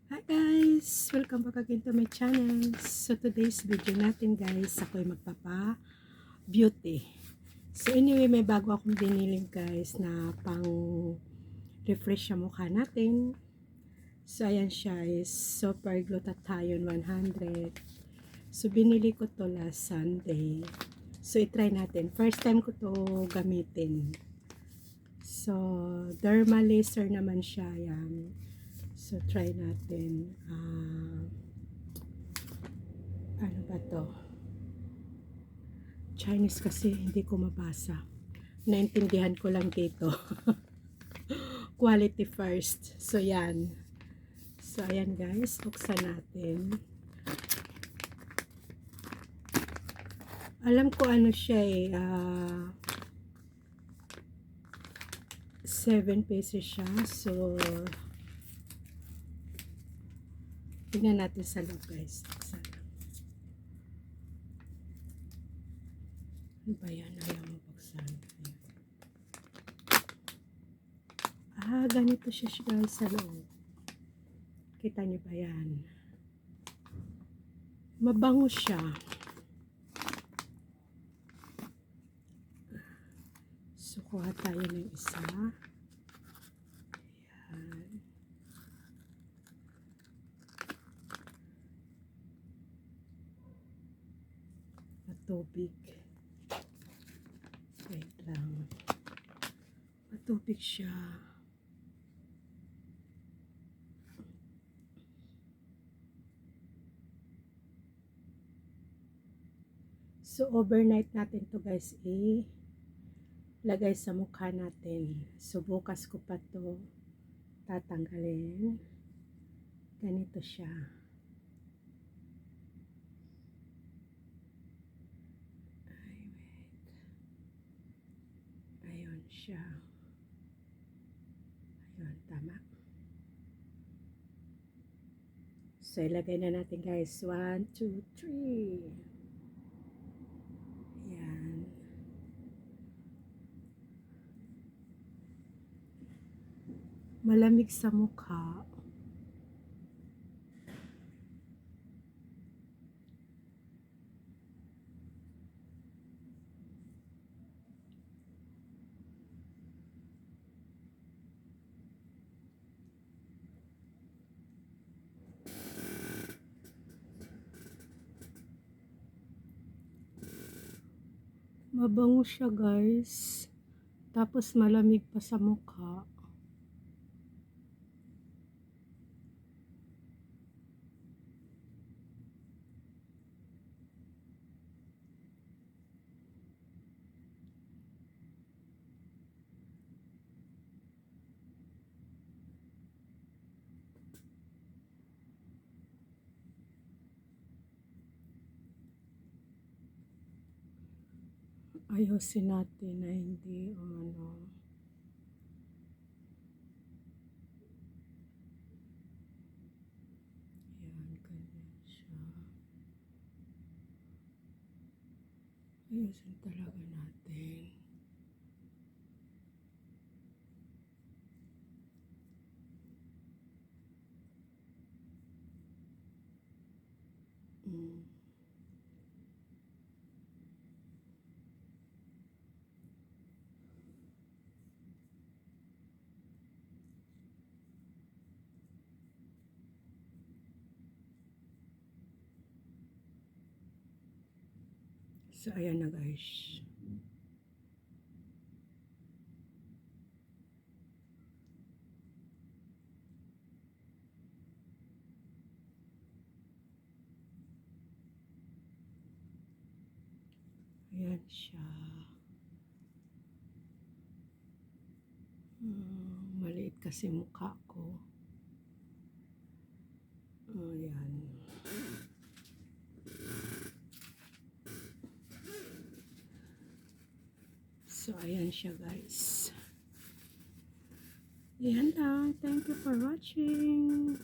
Hi guys! Welcome back again to my channel. So today's video natin guys, ako'y magpapa-beauty. So anyway, may bago akong binili guys na pang refresh sa mukha natin. So ayan siya is Super Glutathione 100. So binili ko to last Sunday. So itry natin. First time ko to gamitin. So derma laser naman siya yan. So, try natin. Ano ba to? Chinese kasi, hindi ko mabasa. Naintindihan ko lang dito. Quality first. So, yan. So, ayan guys. Buksan natin. Alam ko ano siya eh. 7 pesos siya. So, tingnan natin sa loob guys. Ano ba yan? Ayaw mo buksan. Ganito siya guys sa loob. Kita niyo ba yan? Mabango siya. So, kuha tayo ng isa. Ayan. Matubig. Wait lang. Matubig siya. So, overnight natin to guys lagay sa mukha natin. So, bukas ko pa to tatanggalin. Ganito siya. Ay, wait. Ayun siya. Ayun, tama. So, ilagay na natin guys. 1, 2, 3. Ayan. Malamig sa mukha. Mabango siya guys. Tapos malamig pa sa mukha. Ayusin natin na hindi ano. Ayan, ganyan siya. Ayusin talaga natin. So, ayan na guys. Ayan siya. Maliit kasi mukha ko. Ayan. So, ayan siya guys. Ayan lang. Thank you for watching.